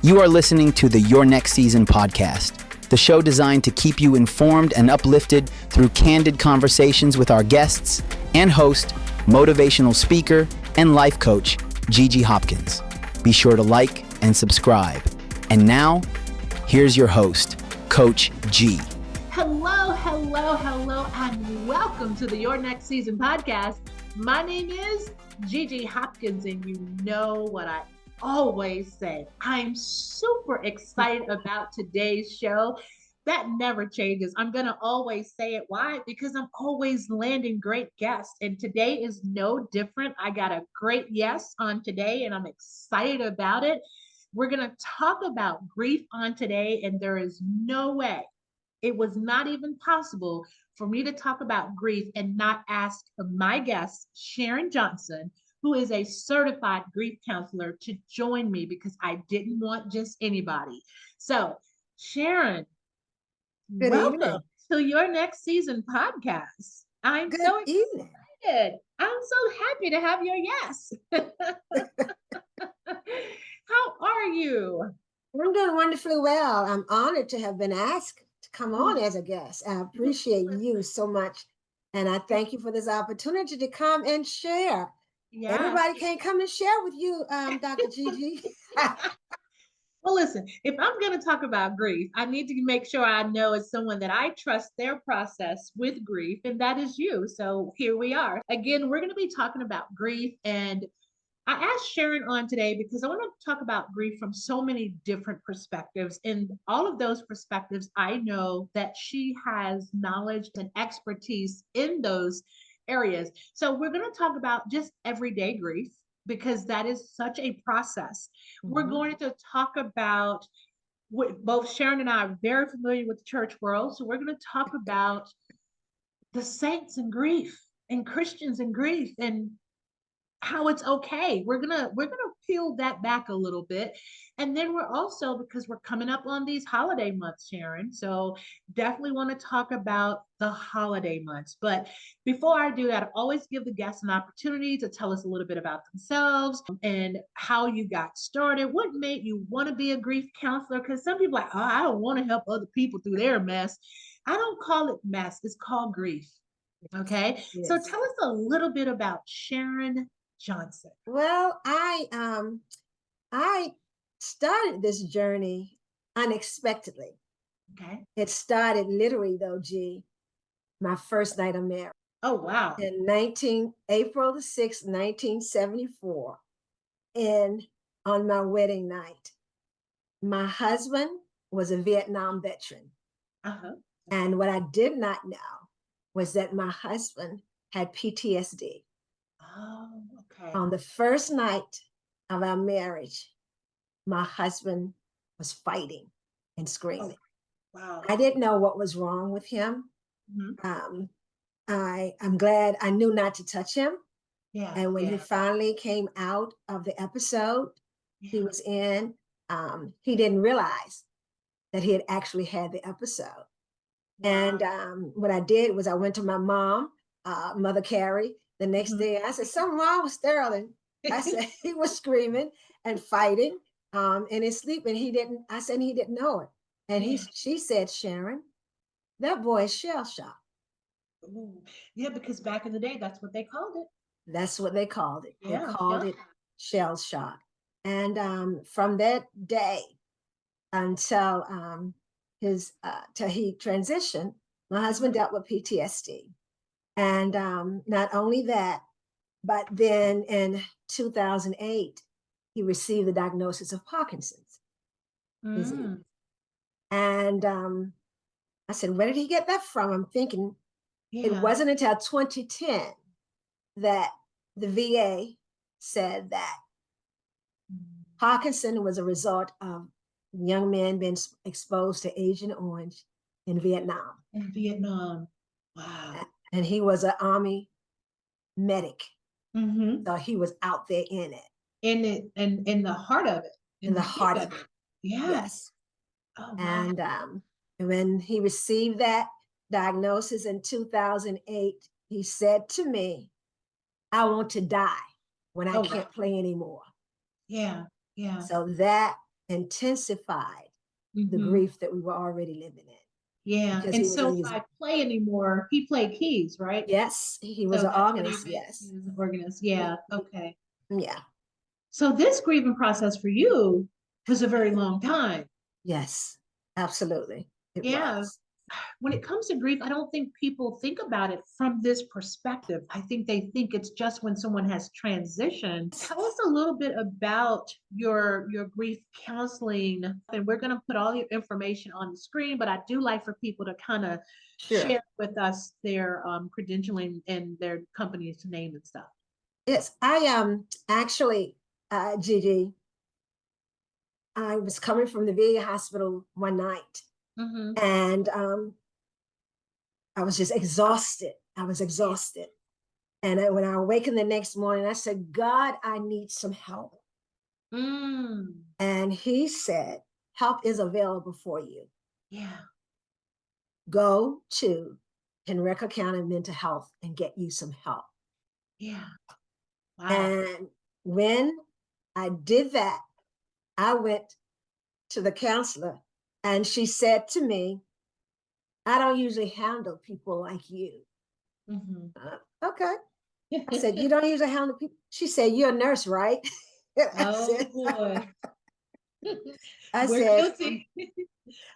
You are listening to the Your Next Season podcast, the show designed to keep you informed and uplifted through candid conversations with our guests and host, motivational speaker, and life coach, Gigi Hopkins. Be sure to like and subscribe. And now, here's your host, Coach G. Hello, and welcome to the Your Next Season podcast. My name is Gigi Hopkins, and you know what I always say. I'm super excited about today's show. That never changes. I'm going to always say it. Why? Because I'm always landing great guests, and today is no different. I got a great yes on today, and I'm excited about it. We're going to talk about grief on today, and there is no way, it was not even possible for me to talk about grief and not ask my guest, Sharon Johnson, who is a certified grief counselor, to join me because I didn't want just anybody. So, Sharon, Good welcome evening. to Your Next Season podcast. I'm Good so evening. excited. I'm so happy to have your yes. How are you? I'm doing wonderfully well. I'm honored to have been asked to come on as a guest. I appreciate you so much. And I thank you for this opportunity to come and share. Yes. Everybody can't come and share with you, Dr. Gigi. Well, listen, if I'm going to talk about grief, I need to make sure I know it's someone that I trust their process with grief, and that is you. So here we are. Again, we're going to be talking about grief, and I asked Sharon on today because I want to talk about grief from so many different perspectives. And all of those perspectives, I know that she has knowledge and expertise in those areas. So we're going to talk about just everyday grief because that is such a process. We're going to talk about both Sharon and I are very familiar with the church world. So we're going to talk about the saints and grief and Christians and grief and how it's okay. We're gonna peel that back a little bit. And then we're also, because we're coming up on these holiday months, Sharon. So definitely want to talk about the holiday months. But before I do that, I always give the guests an opportunity to tell us a little bit about themselves and how you got started. What made you want to be a grief counselor? Because some people are like, oh, I don't want to help other people through their mess. I don't call it mess, it's called grief. Okay. Yes. So tell us a little bit about Sharon Johnson. Well, I started this journey unexpectedly. Okay. It started literally though, G, my first night of marriage. Oh, wow. In April the 6th, 1974, on my wedding night. My husband was a Vietnam veteran. Uh-huh. And what I did not know was that my husband had PTSD. Oh, okay. On the first night of our marriage, my husband was fighting and screaming. Oh, wow. I didn't know what was wrong with him. Mm-hmm. I'm glad I knew not to touch him. Yeah. And when he finally came out of the episode he was in, he didn't realize that he had actually had the episode. Wow. And what I did was I went to my mom, Mother Carrie, the next day. I said, something wrong with Sterling. I said, he was screaming and fighting in his sleep. And he didn't know it. And she said, Sharon, that boy is shell shocked. Yeah, because back in the day, that's what they called it. That's what they called it. Yeah, they called it shell shock. And from that day until till he transitioned, my husband dealt with PTSD. And not only that, but then in 2008, he received the diagnosis of Parkinson's disease. And I said, where did he get that from? I'm thinking it wasn't until 2010 that the VA said that Parkinson was a result of young men being exposed to Agent Orange in Vietnam. In Vietnam. Wow. And he was an Army medic. Mm-hmm. So he was out there in it. In the heart of it. In the heart of it. Yeah. Yes. Oh, wow. And when he received that diagnosis in 2008, he said to me, I want to die when I can't play anymore. Yeah. Yeah. So that intensified the Mhm. grief that we were already living in. Yeah. Because And he was a so music. by play anymore, he played keys, right? Yes, he was So an that's what he organist. meant. Yes. He was an organist. Yeah. Okay. Yeah. So this grieving process for you was a very long time. Yes. Absolutely. It Yeah. was. When it comes to grief, I don't think people think about it from this perspective. I think they think it's just when someone has transitioned. Tell us a little bit about your grief counseling. And we're going to put all your information on the screen, but I do like for people to kind of Sure. share with us their credentialing and their company's name and stuff. Yes. I actually, Gigi, I was coming from the VA hospital one night, Mm-hmm. and I was just exhausted. I was exhausted. And when I awakened the next morning, I said, God, I need some help. Mm. And he said, help is available for you. Yeah. Go to Henrico County Mental Health and get you some help. Yeah. Wow. And when I did that, I went to the counselor and she said to me, I don't usually handle people like you. Mm-hmm. Okay. I said, you don't usually handle people. She said, you're a nurse, right? Oh boy. I We're said, guilty.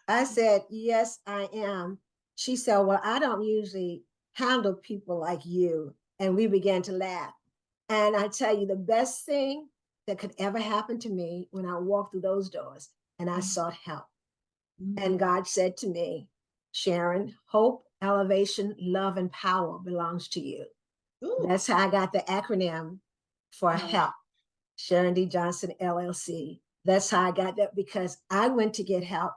I said, yes, I am. She said, well, I don't usually handle people like you. And we began to laugh. And I tell you, the best thing that could ever happen to me when I walked through those doors and I sought help. And God said to me, Sharon, hope, elevation, love, and power belongs to you. Ooh. That's how I got the acronym for Wow. HELP, Sharon D. Johnson, LLC. That's how I got that because I went to get help.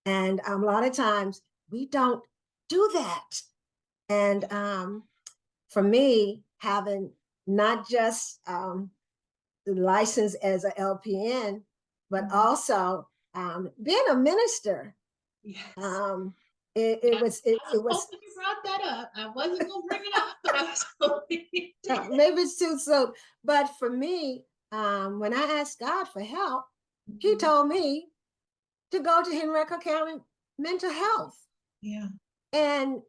And a lot of times we don't do that. And for me, having not just the license as a LPN, but also being a minister, Yes. it was Hoping you brought that up. I wasn't gonna bring it up, but I was hoping you did. maybe it's too soon. But for me, when I asked God for help, He told me to go to Henrico County Mental Health. Yeah. And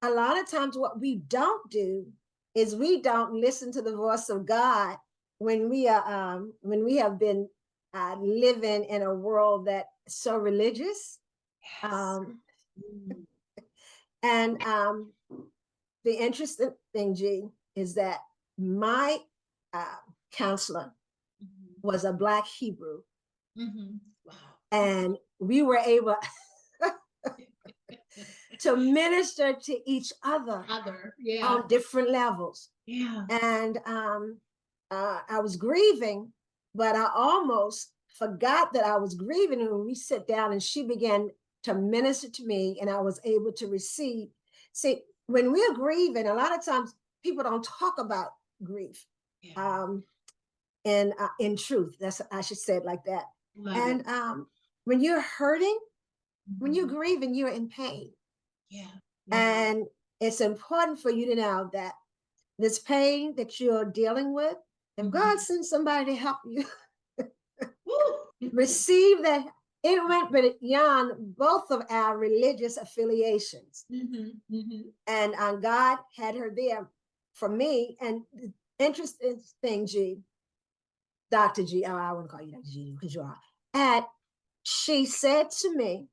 a lot of times, what we don't do is we don't listen to the voice of God when we have been living in a world that's so religious. Yes. And the interesting thing, G, is that my counselor was a Black Hebrew. Wow. And we were able to minister to each other Yeah. on different levels. Yeah. And I was grieving, but I almost forgot that I was grieving. And when we sat down and she began to minister to me and I was able to receive. See, when we're grieving, a lot of times people don't talk about grief. Yeah. And in truth, that's, I should say it like that. Love and it. When you're hurting, when you're grieving, you're in pain. Yeah. And it's important for you to know that this pain that you're dealing with, if God sends somebody to help you, receive that. It went beyond both of our religious affiliations. And God had her there for me. And the interesting thing, G, Dr. G, oh, I want to call you Dr. G because you are. And she said to me,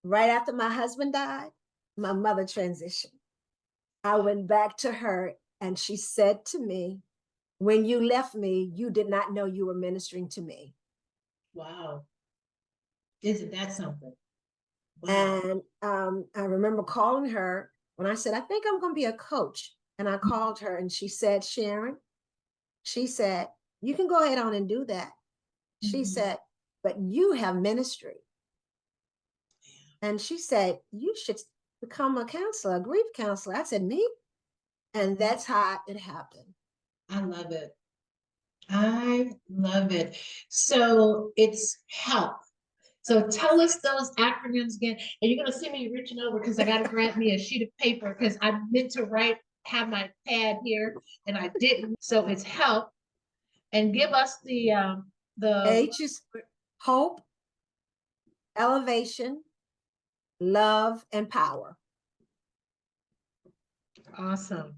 right after my husband died, my mother transitioned. I went back to her and she said to me, when you left me, you did not know you were ministering to me. Wow. Isn't that something? Wow. And I remember calling her when I said, I think I'm going to be a coach. And I called her and she said, Sharon, she said, you can go ahead on and do that. She said, but you have ministry. And she said, you should become a counselor, a grief counselor. I said, me? And that's how it happened. I love it. I love it. So it's HELP. So tell us those acronyms again. And you're going to see me reaching over because I got to grab me a sheet of paper because I meant to have my pad here and I didn't. So it's HELP. And give us the H is hope, elevation, love, and power. Awesome.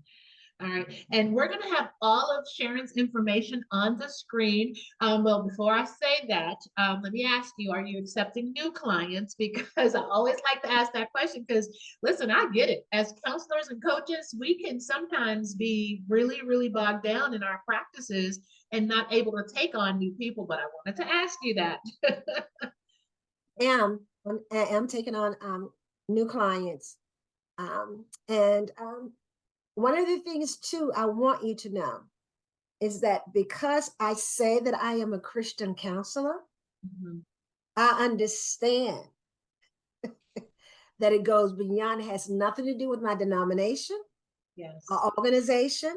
All right. And we're going to have all of Sharon's information on the screen. Well, before I say that, let me ask you, are you accepting new clients? Because I always like to ask that question because, listen, I get it. As counselors and coaches, we can sometimes be really, really bogged down in our practices and not able to take on new people. But I wanted to ask you that. I am taking on new clients. And one of the things too, I want you to know is that because I say that I am a Christian counselor, I understand that it goes beyond, it has nothing to do with my denomination, Yes, or organization.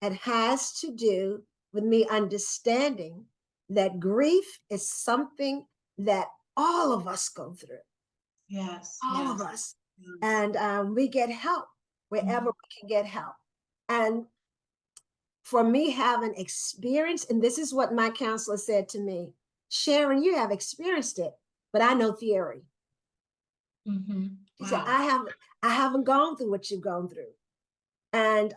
It has to do with me understanding that grief is something that all of us go through. yes, All of yes. us. And we get help wherever we can get help. And for me, having experience, and this is what my counselor said to me, Sharon, you have experienced it, but I know theory. She said, I haven't gone through what you've gone through. And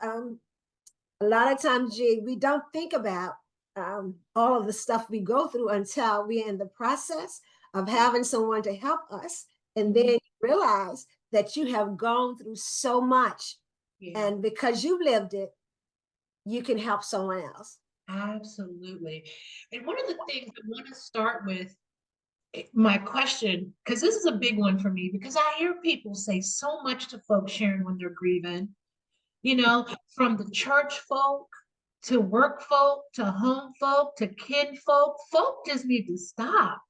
a lot of times, G, we don't think about all of the stuff we go through until we're in the process of having someone to help us. And then you realize that you have gone through so much. Yeah. And because you've lived it, you can help someone else. Absolutely. And one of the things I want to start with, my question, because this is a big one for me, because I hear people say so much to folks, Sharon, when they're grieving, you know, from the church folk to work folk to home folk to kin folk. Folk just need to stop.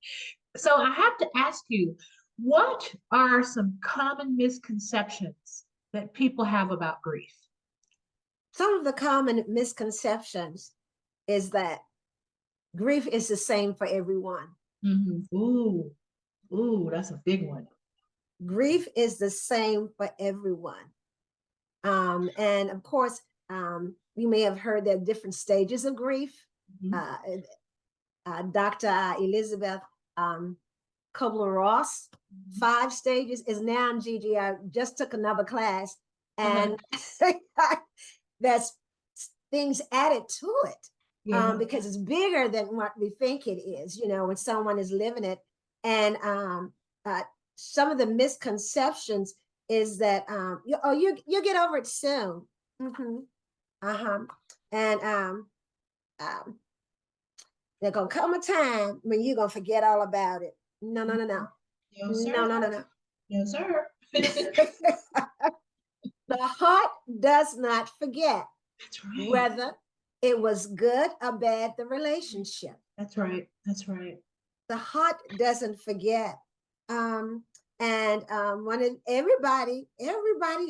So I have to ask you, what are some common misconceptions that people have about grief? Some of the common misconceptions is that grief is the same for everyone. Ooh, that's a big one. Grief is the same for everyone. And of course, you may have heard there are different stages of grief. Dr. Elizabeth Kubler-Ross, 5 stages is now in Gigi. I just took another class, and there's things added to it because it's bigger than what we think it is, you know, when someone is living it. And some of the misconceptions is that, you get over it soon. And there's going to come a time when you're going to forget all about it. No. No, sir. No. No, sir. The heart does not forget. That's right. Whether it was good or bad, the relationship. That's right. That's right. The heart doesn't forget. Everybody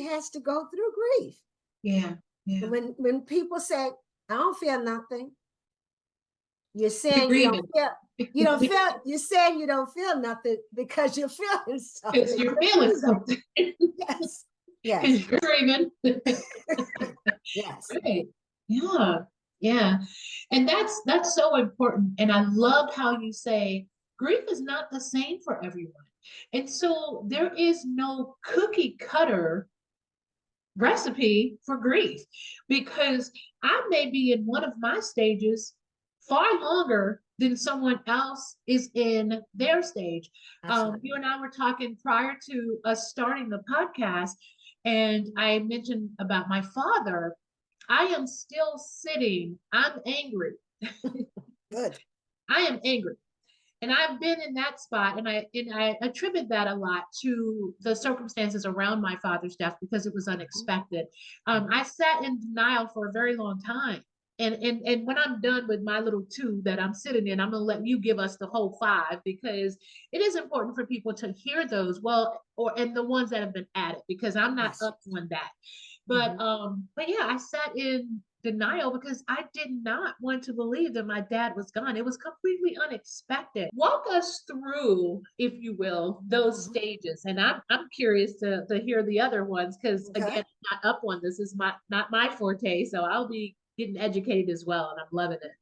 has to go through grief. Yeah. When people say, I don't feel nothing, you're saying you don't feel you're saying you don't feel nothing because you're feeling something. Because you're feeling something. Yes. Because you're grieving. Yes. Right. Yeah. And that's so important. And I loved how you say grief is not the same for everyone. And so there is no cookie cutter recipe for grief, because I may be in one of my stages far longer than someone else is in their stage. You and I were talking prior to us starting the podcast, and I mentioned about my father. I am still sitting, I'm angry. Good. I am angry. And I've been in that spot, and I attribute that a lot to the circumstances around my father's death because it was unexpected. I sat in denial for a very long time. And when I'm done with my little 2 that I'm sitting in, I'm gonna let you give us the whole 5, because it is important for people to hear those, and the ones that have been added, because I'm not up on that. But yeah, I sat in denial because I did not want to believe that my dad was gone. It was completely unexpected. Walk us through, if you will, those stages. And I'm curious to hear the other ones, because again, I'm not up on this. Is not my forte. So I'll be getting educated as well, and I'm loving it.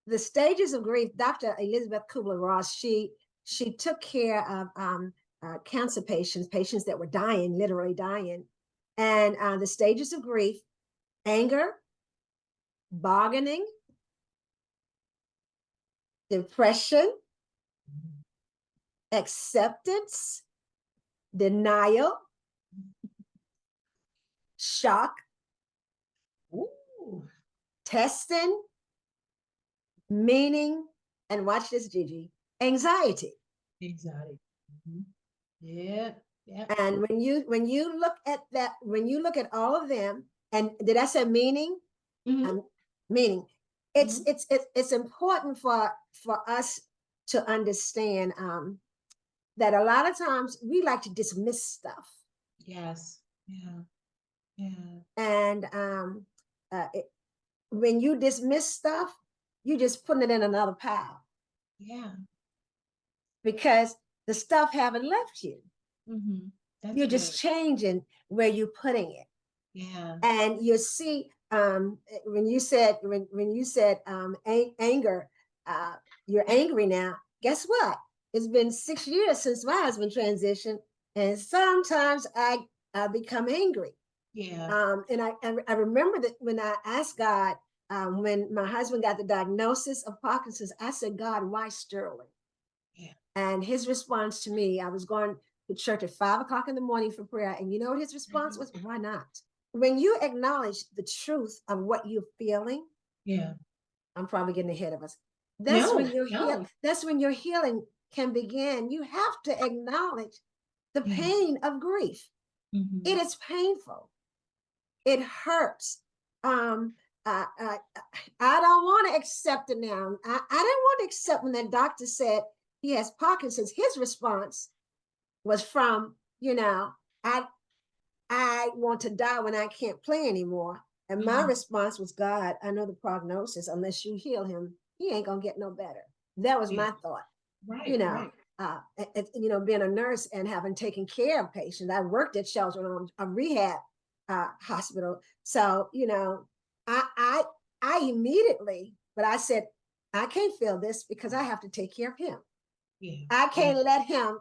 the stages of grief, Dr. Elizabeth Kubler-Ross, she took care of cancer patients that were dying, literally dying. And the stages of grief: anger, bargaining, depression, acceptance, denial, shock, Ooh. testing, meaning, and watch this, Gigi, anxiety. Anxiety. Mhm. Yeah. Yeah. And when you look at that, when you look at all of them, and did I say meaning? Mhm. Meaning, it's Mhm. it's important for us to understand that a lot of times we like to dismiss stuff, Yes. Yeah. Yeah. and when you dismiss stuff, you just putting it in another pile Yeah. because the stuff haven't left you. Mm-hmm. That's You're good. just changing where you're putting it. Yeah. And you see, when you said anger, you're angry now. Guess what? It's been 6 years since my husband transitioned, and sometimes I become angry. Yeah. And I remember that when I asked God, when my husband got the diagnosis of Parkinson's, I said, God, why Sterling? Yeah. And his response to me, I was going to church at 5 o'clock in the morning for prayer. And you know what his response was? Why not? When you acknowledge the truth of what you're feeling, Yeah. I'm probably getting ahead of us. That's No. when your No. that's when your healing can begin. You have to acknowledge the Yeah. pain of grief. Mm-hmm. It is painful. It hurts. I don't want to accept it now. I didn't want to accept when that doctor said he has Parkinson's. His response was from, I want to die when I can't play anymore. And my response was, God, I know the prognosis. Unless you heal him, he ain't gonna get no better. That was Yeah. my thought. Right. You know, Right. being a nurse and having taken care of patients. I worked at shelter, a rehab hospital. So, I immediately, but I said, I can't feel this because I have to take care of him. Yeah. I Yeah. can't let him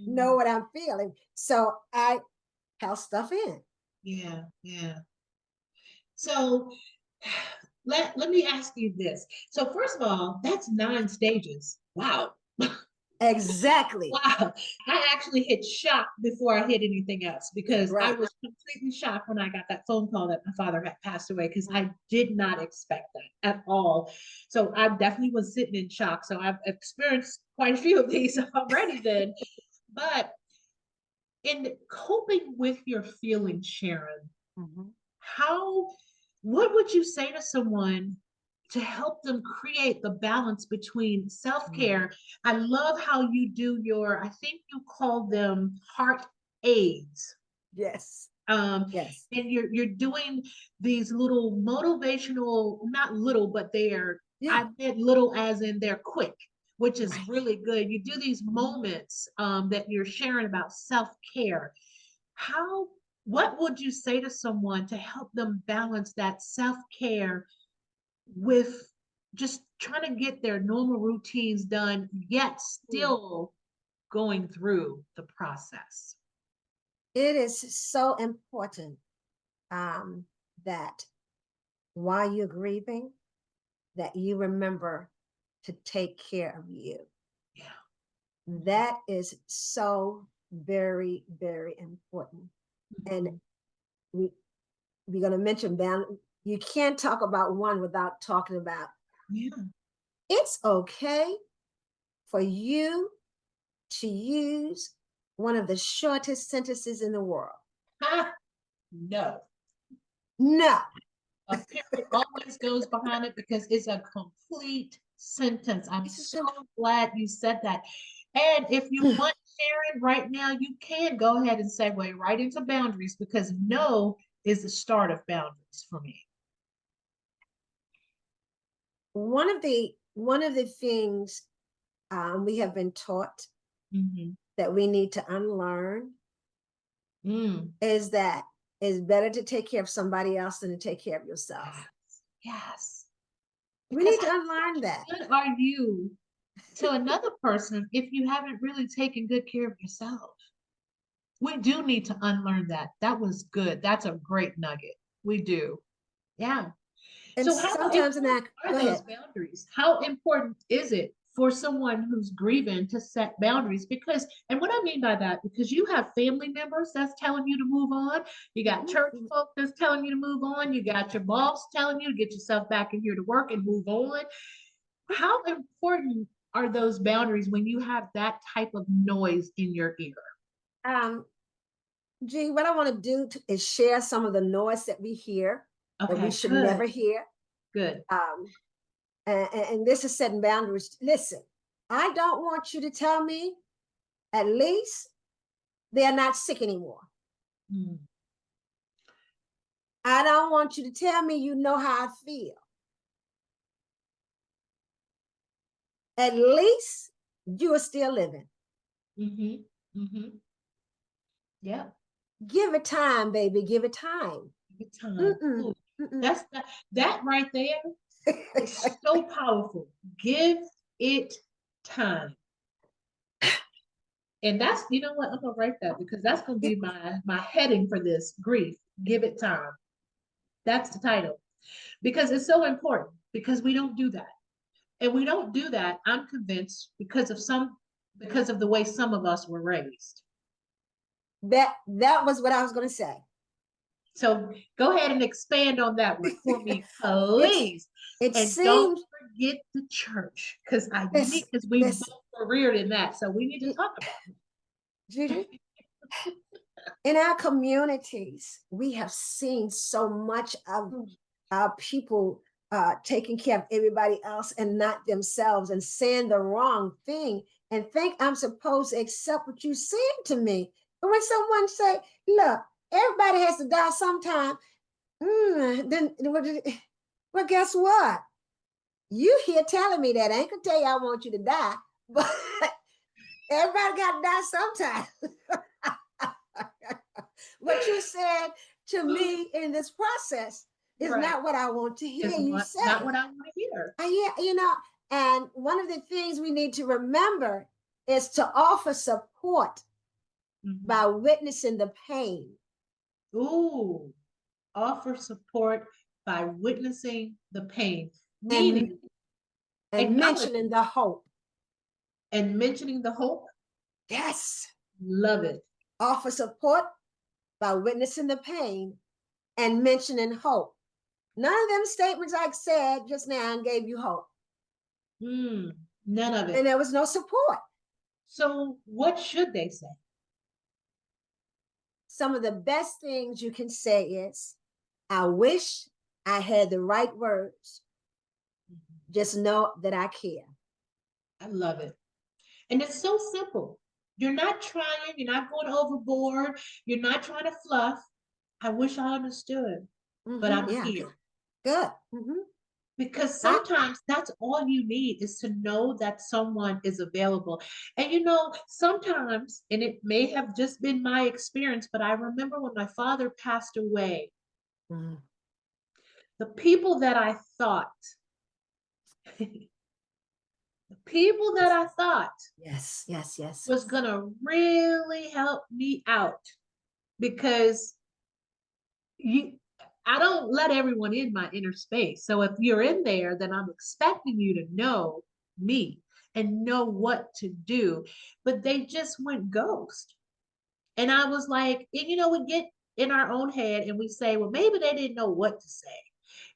know what I'm feeling. So I held stuff in. Yeah. Yeah. So let me ask you this. So first of all, that's 9 stages. Wow. Exactly. Wow. I actually hit shock before I hit anything else because I Right. was completely shocked when I got that phone call that my father had passed away because I did not expect that at all. So I definitely was sitting in shock. So I've experienced quite a few of these already then. But in coping with your feelings, Sharon, Mhm. how, what would you say to someone to help them create the balance between self-care? I love how you do your, I think you call them heart aids. Yes. Um, Yes. and you're doing these little motivational, not little, but they're, Yeah. I meant little as in they're quick, which is Right. really good. You do these moments that you're sharing about self-care. How, what would you say to someone to help them balance that self-care with just trying to get their normal routines done, yet still going through the process? It is so important that while you're grieving, that you remember to take care of you. Yeah. That is so very, very important. And Mhm. we we're going to mention balance. You can't talk about one without talking about Yeah. it's okay for you to use one of the shortest sentences in the world. Ha! No. No. A period always goes behind it because it's a complete sentence. I'm It's a so simple. glad you said that. And if you want, Sharon, right now, you can go ahead and segue right into boundaries because no is the start of boundaries for me. One of the things we have been taught Mm-hmm. that we need to unlearn Mm. is that it's better to take care of somebody else than to take care of yourself. Yes. Yes. We need to unlearn that. Good are you to another person if you haven't really taken good care of yourself? We do need to unlearn that. That was good. That's a great nugget. We do. Yeah. And So how sometimes in important that, are go those ahead. boundaries? How important is it for someone who's grieving to set boundaries? Because, and what I mean by that, because you have family members that's telling you to move on, you got church Mhm. folk that's telling you to move on, you got your boss telling you to get yourself back in here to work and move on. How important are those boundaries when you have that type of noise in your ear? Um, Gee, what I want to do is share some of the noise that we hear that we Okay, should never good, hear. good. Um, and this is setting boundaries. Listen, I don't want you to tell me at least they're not sick anymore. Mm. I don't want you to tell me you know how I feel. At least you are still living. Mm-hmm. Mm-hmm. Yeah. Give it time, baby. Give it time. Good time. Mm-mm, Ooh, mm-mm. that's that right there is so powerful. Give it time. And that's, you know what, I'm gonna write that because that's gonna be my heading for this grief. Give it time. That's the title. Because it's so important because we don't do that. And we don't do that, I'm convinced, because of the way some of us were raised. That was what I was going to say. So go ahead and expand on that one for me, it's please. it And don't seems forget the church, because I need listen, because we listen, both were reared in that. So we need to Ju- talk about Judy, in our communities, we have seen so much of it. our people taking care of everybody else and not themselves and saying the wrong thing and think I'm supposed to accept what you said to me. But when someone say, look, everybody has to die sometime, then well, guess what? You here telling me that I ain't gonna tell you I want you to die, but everybody got to die sometime. What you said to me in this process is Right. not what I want to hear Is you not say. what I want to hear. Yeah, and one of the things we need to remember is to offer support Mhm. by witnessing the pain Ooh, offer support by witnessing the pain, and meaning mentioning acknowledging the hope. and mentioning the hope. Yes, Love it. offer support by witnessing the pain and mentioning hope. None of them statements I said just now and gave you hope. None of And it. there was no support. So what should they say? Some of the best things you can say is, I wish I had the right words. Just know that I care. I love it. And it's so simple. You're not trying, you're not going overboard, you're not trying to fluff. I wish I understood, but I'm Yeah, here. good. Because I, sometimes that's all you need is to know that someone is available. And sometimes, and it may have just been my experience, but I remember when my father passed away, mm, the people that I thought, the people that I thought yes, yes, yes. was gonna really help me out because you I don't let everyone in my inner space. So if you're in there, then I'm expecting you to know me and know what to do. But they just went ghost. And I was like, and we get in our own head and we say, well, maybe they didn't know what to say.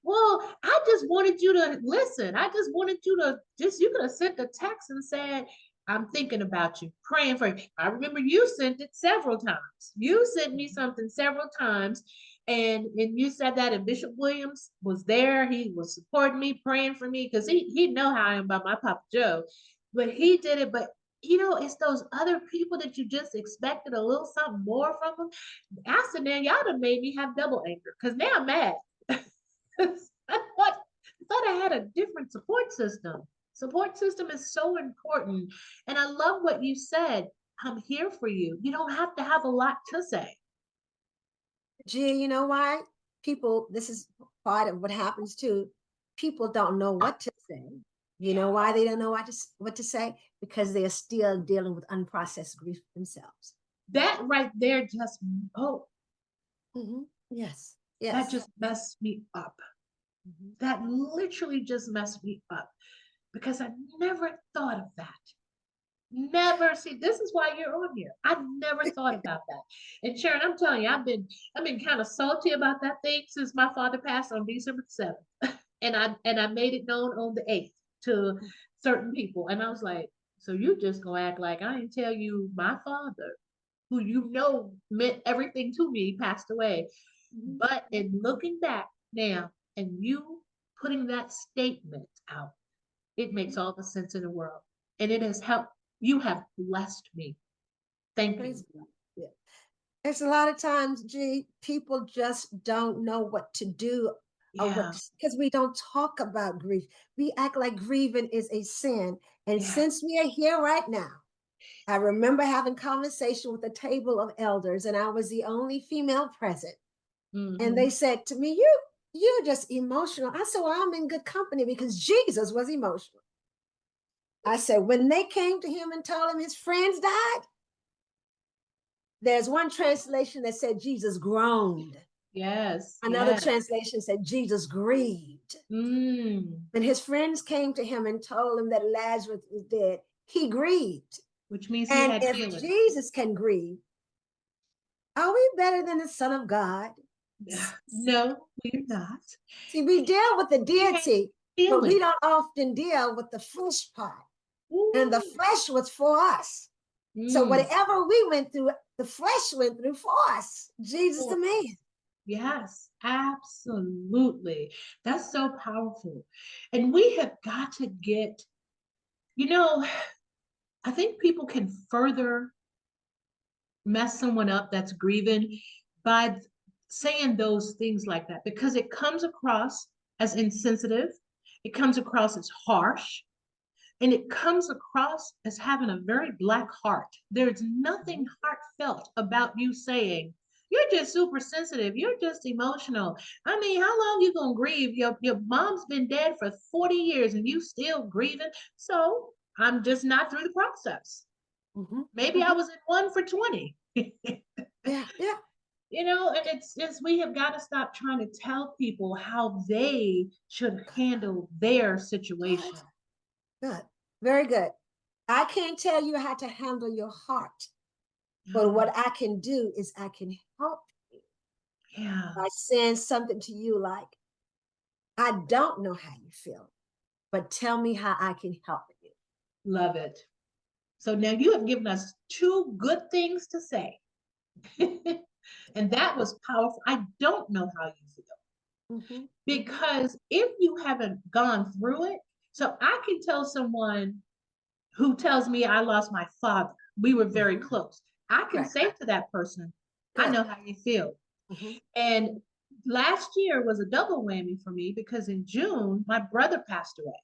Well, I just wanted you to listen. I just wanted you to you could have sent a text and said, I'm thinking about you, praying for you. I remember you sent it several times. You sent me something several times. And you said that, and Bishop Williams was there. He was supporting me, praying for me, because he know how I am about my Papa Joe. But he did it. But it's those other people that you just expected a little something more from them. I said, man, y'all done made me have double anger because now I'm mad. I thought I had a different support system. Support system is so important. And I love what you said. I'm here for you. You don't have to have a lot to say. Gee, you know why? People, this is part of what happens too. People don't know what to say. You know why they don't know what to say? Because they are still dealing with unprocessed grief themselves. That right there just, oh, Yes, that yes. just messed me up. Mhm. That literally just messed me up because I never thought of that. Never. See, this is why you're on here. I never thought about that. And Sharon, I'm telling you, I've been kind of salty about that thing since my father passed on December 7th. And I made it known on the 8th to certain people. And I was like, so you just gonna act like I didn't tell you my father, who you know meant everything to me, passed away. But in looking back now and you putting that statement out, it makes all the sense in the world. And it has helped. You have blessed me. Thank you. Praise God. Yeah. There's a lot of times, people just don't know what to do or Yeah. because we don't talk about grief. We act like grieving is a sin. And Yeah. since we are here right now, I remember having conversation with a table of elders, and I was the only female present. And they said to me, you're just emotional. I said, well, I'm in good company because Jesus was emotional. I said, when they came to him and told him his friends died, there's one translation that said Jesus groaned. Yes. Another Yes. translation said Jesus grieved. Mm. When his friends came to him and told him that Lazarus was dead, he grieved. Which means he And had if feelings. Jesus can grieve, are we better than the Son of God? No, we're not. See, we deal with the He had deity, but we feelings. don't often deal with the flesh part. And the Ooh. flesh was for us. So Mm. whatever we went through, the flesh went through for us. Jesus the man. Yes, absolutely. That's so powerful. And we have got to get, you know, I think people can further mess someone up that's grieving by saying those things like that because it comes across as insensitive, it comes across as harsh, and it comes across as having a very black heart. There's nothing heartfelt about you saying, you're just super sensitive, you're just emotional. I mean, how long you gonna grieve? Your mom's been dead for 40 years and you still grieving. So I'm just not through the process. Maybe I was in one for 20. Yeah, yeah. And it's we have got to stop trying to tell people how they should handle their Good, situation. good, very good. I can't tell you how to handle your heart, but Yeah. what I can do is I can help you Yeah. by saying something to you like, I don't know how you feel, but tell me how I can help you. Love it. So now you have given us two good things to say. And that was powerful. I don't know how you feel because if you haven't gone through it, so I can tell someone who tells me I lost my father, we were very close. I can Right. say to that person, I Good. know how you feel. And last year was a double whammy for me because in June, my brother passed away.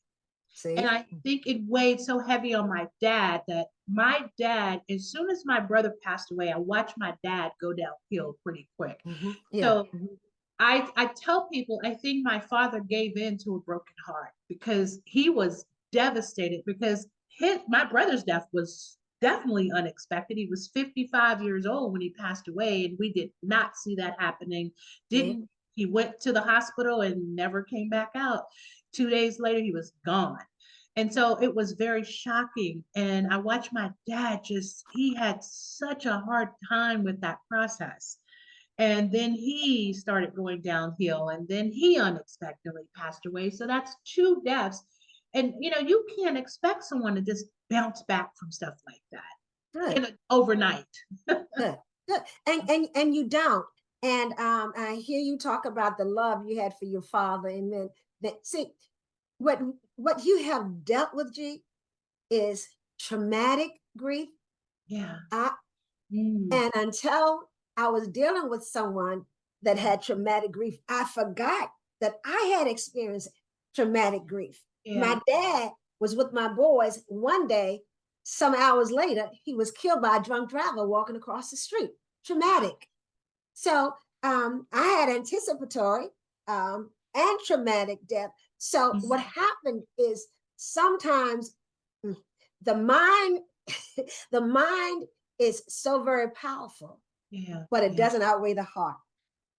And See? I think it weighed so heavy on my dad that my dad, as soon as my brother passed away, I watched my dad go downhill pretty quick. Yeah. So I tell people I think my father gave in to a broken heart because he was devastated because my brother's death was definitely unexpected. He was 55 years old when he passed away, and we did not see that happening. See? Didn't He went to the hospital and never came back out. 2 days later, he was gone. And so it was very shocking. And I watched my dad he had such a hard time with that process. And then he started going downhill, and then he unexpectedly passed away. So that's two deaths. And you can't expect someone to just bounce back from stuff like that Good. overnight. Good. Good. And you don't. And I hear you talk about the love you had for your father, and then that see what you have dealt with, G, is traumatic grief. Yeah. I, Mm. and until I was dealing with someone that had traumatic grief, I forgot that I had experienced traumatic grief. Yeah. My dad was with my boys one day. Some hours later, he was killed by a drunk driver walking across the street. Traumatic. So I had anticipatory and traumatic death, So what happened is sometimes the mind, the mind is so very powerful, but it doesn't outweigh the heart.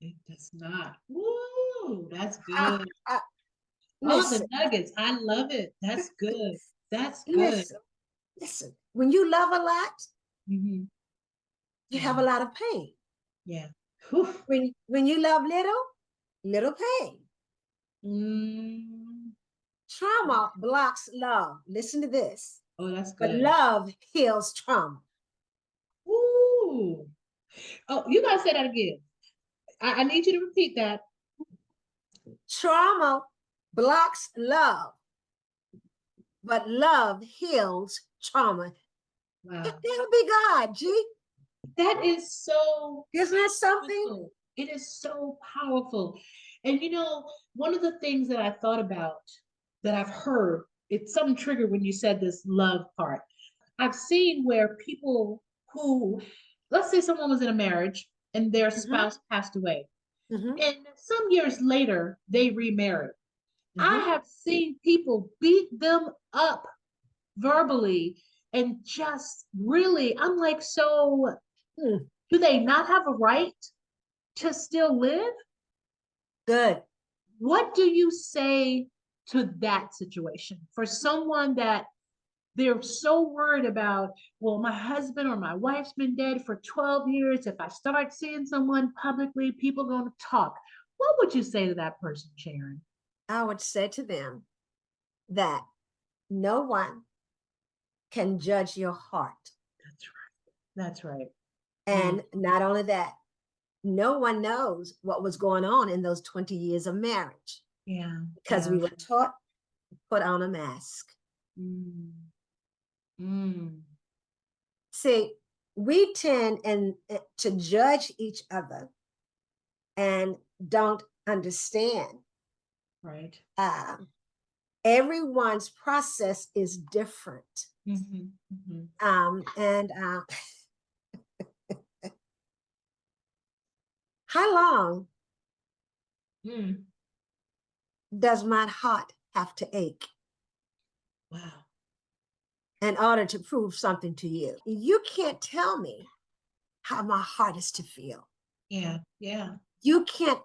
It does not. Woo, that's Ah, good. ah, All the listen, nuggets. I love it. That's good. That's good. listen. When you love a lot, Mhm. you have a lot of pain. Yeah. Whew. When you love little pain. Mm. Trauma blocks love. Listen to this. Oh, that's But good. love heals trauma. Ooh. Oh, you gotta say that again. I need you to repeat that. Trauma blocks love, but love heals trauma. Wow. That'll be God, G. That is so Isn't that something? powerful. It is so powerful. And one of the things that I thought about that I've heard, it's something triggered when you said this love part. I've seen where people who, let's say someone was in a marriage and their spouse passed away. And some years later, they remarried. I have seen people beat them up verbally and just really, I'm like, so do they not have a right to still live? Good. What do you say to that situation for someone that they're so worried about, well, my husband or my wife's been dead for 12 years. If I start seeing someone publicly, people are going to talk. What would you say to that person, Sharon? I would say to them that no one can judge your heart. That's right. That's right. And not only that, no one knows what was going on in those 20 years of marriage. Yeah. Because we were taught to put on a mask. See, we tend to judge each other and don't understand. Right. Everyone's process is different. How long does my heart have to ache? Wow. In order to prove something to you. You can't tell me how my heart is to feel. Yeah. Yeah. You can't,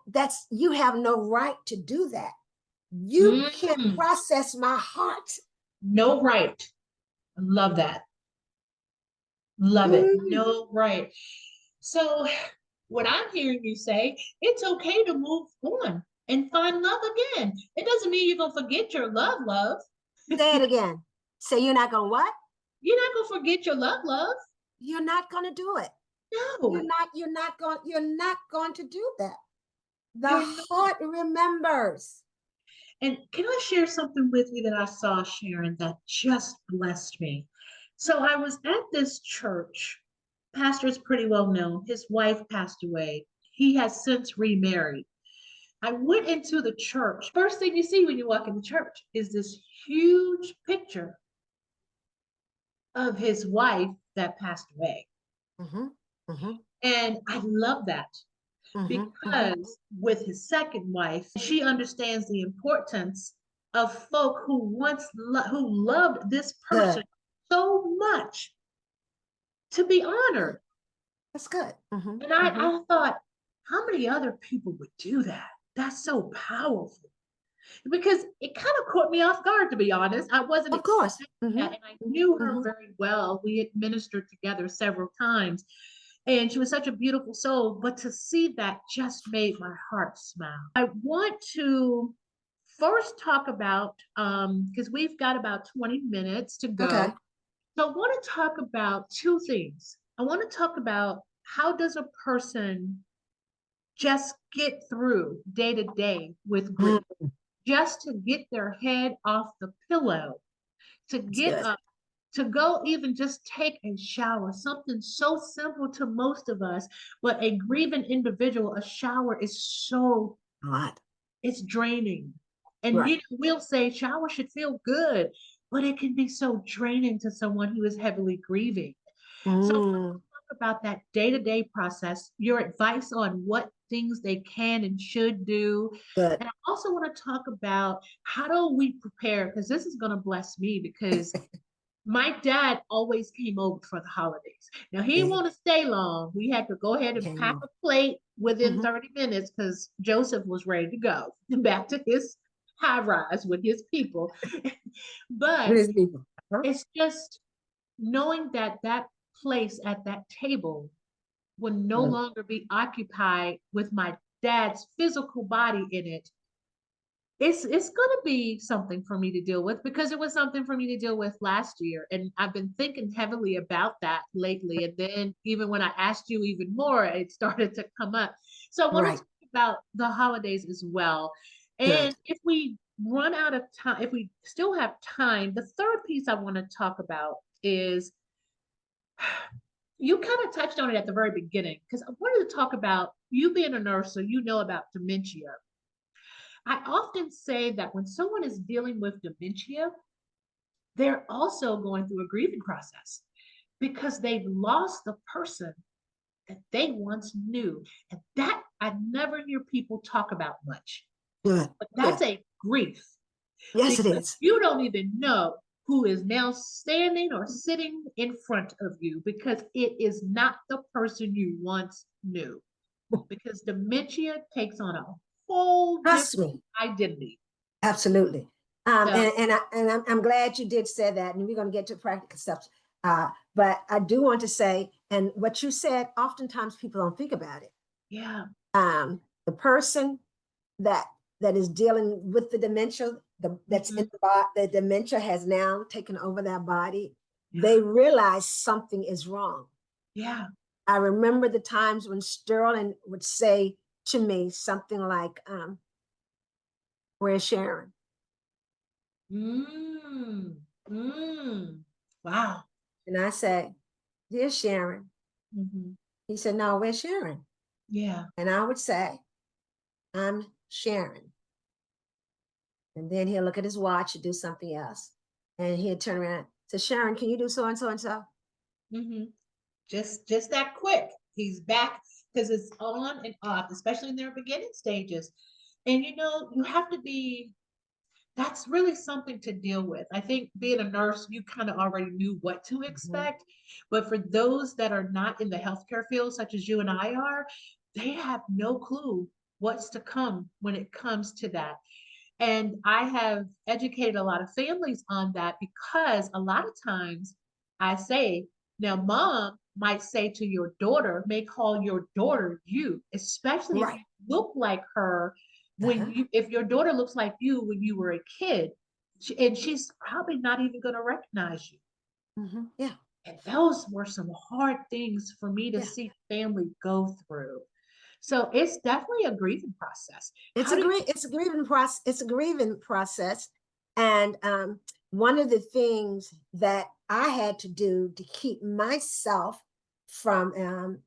you have no right to do that. You can't process my heart. No right. I love that. Love it. No right. So what I'm hearing you say, it's okay to move on and find love again. It doesn't mean you're going to forget your love. Say it again. Say you're not going to what? You're not going to forget your love. You're not going to do it. No. You're not going to do that. The heart remembers. And can I share something with you that I saw, Sharon, that just blessed me? So I was at this church. Pastor is pretty well known. His wife passed away. He has since remarried. I went into the church. First thing you see when you walk in the church is this huge picture of his wife that passed away. And I love that because with his second wife, she understands the importance of folk who once who loved this person so much to be honored. That's good. And I thought, how many other people would do that? That's so powerful. Because it kind of caught me off guard, to be honest. I wasn't expecting that, and I knew her very well. We had ministered together several times, and she was such a beautiful soul. But to see that just made my heart smile. I want to first talk about, because we've got about 20 minutes to go. Okay. So I want to talk about two things. I want to talk about how does a person just get through day to day with grief, just to get their head off the pillow, to get up, to go even just take a shower, something so simple to most of us, but a grieving individual, a shower is so hot. It's draining. And we'll say shower should feel good, but it can be so draining to someone who is heavily grieving. So about that day-to-day process, your advice on what things they can and should do. Good. And I also want to talk about how do we prepare, because this is going to bless me because my dad always came over for the holidays. Now he didn't Okay. want to stay long. We had to go ahead and Came pack on. a plate within Mhm. 30 minutes because Joseph was ready to go back to his high rise with his people. With But his people. Huh? it's just knowing that that place at that table will no Good. longer be occupied with my dad's physical body in it. It's going to be something for me to deal with because it was something for me to deal with last year, and I've been thinking heavily about that lately. And then even when I asked you even more, it started to come up. So I want to Right. talk about the holidays as well. And Good. if we run out of time, if we still have time, the third piece I want to talk about is you kind of touched on it at the very beginning because I wanted to talk about you being a nurse, so you know about dementia. I often say that when someone is dealing with dementia, they're also going through a grieving process because they've lost the person that they once knew. And that I never hear people talk about much. Good. But Good. that's a grief Yes, it because is. you don't even know who is now standing or sitting in front of you because it is not the person you once knew. Because dementia takes on a whole Trust different me. identity. Absolutely. So, I'm glad you did say that, and we're going to get to practical stuff. But I do want to say, and what you said, oftentimes people don't think about it. yeah. The person that is dealing with the dementia, that's Mhm. in the body, the dementia has now taken over their body. Yeah. They realize something is wrong. Yeah. I remember the times when Sterling would say to me something like, "Where's Sharon?" Mm. Mm. Wow. And I say, "Dear Sharon." Mhm. He said, "No, where's Sharon?" Yeah. And I would say, "I'm Sharon." And then he'll look at his watch and do something else. And he'd turn around and say, "Sharon, can you do so and so and so?" Mhm. Just that quick. He's back because it's on and off, especially in their beginning stages. And you have to be that's really something to deal with. I think being a nurse, you kind of already knew what to Mhm. expect. But for those that are not in the healthcare field, such as you and I are, they have no clue what's to come when it comes to that. And I have educated a lot of families on that because a lot of times I say, now, mom might say to your daughter, may call your daughter you, especially if Right. you look like her Uh-huh. if your daughter looks like you when you were a kid, and she's probably not even going to recognize you. Yeah. And those were some hard things for me to Yeah. see family go through. So it's definitely a grieving process. How do you, It's a grieving process. It's a grieving process. And one of the things that I had to do to keep myself from,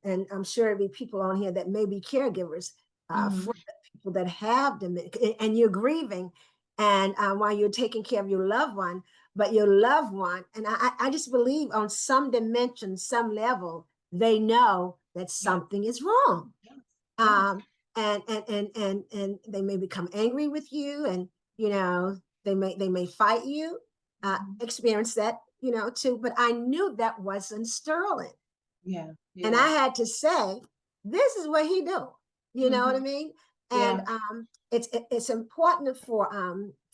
and I'm sure there'll be people on here that may be caregivers Mhm. for the people that have dementia, and you're grieving, and while you're taking care of your loved one, but your loved one, and I just believe on some dimension, some level, they know that Yeah. something is wrong. Yes. Yes. um, and they may become angry with you, and you know they may fight you. Mhm. Experience that, too. But I knew that wasn't Sterling, Yeah. and Yeah. I had to say, this is what he do. You know what I Mhm. mean? And Yeah. it's important for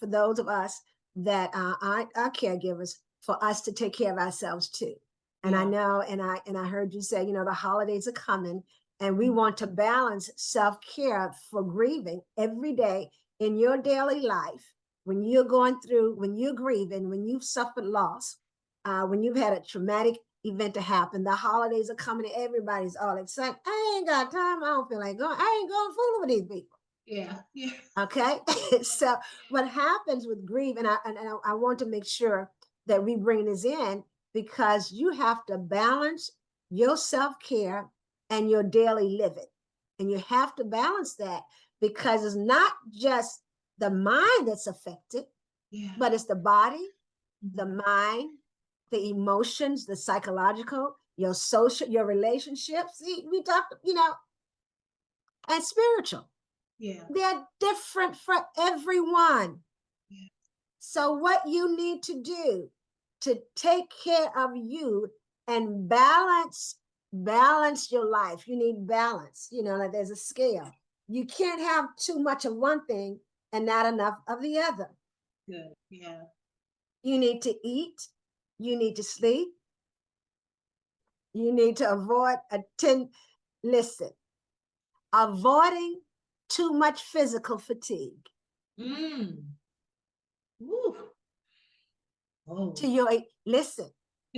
those of us that are caregivers, for us to take care of ourselves too. And I Yeah. know, and I heard you say, the holidays are coming, and we Mhm. want to balance self-care for grieving every day in your daily life. When you're going through, when you're grieving, when you've suffered loss, when you've had a traumatic event to happen, the holidays are coming, and everybody's all excited. I ain't got time. I don't feel like going. I ain't going fooling with these people. Yeah. Yeah. Okay. So what happens with grief, and I want to make sure that we bring this in, because you have to balance your self-care and your daily living. And you have to balance that, because it's not just the mind that's affected, Yeah. but it's the body, the Mhm. mind, the emotions, the psychological, your social, your relationships. See, we talked, and spiritual. Yeah. They're different for everyone. Yeah. So what you need to do to take care of you and balance your life, you need balance. Like there's a scale. You can't have too much of one thing and not enough of the other. Good. Yeah. You need to eat, you need to sleep, you need to listen, avoiding too much physical fatigue. Ooh. Oh.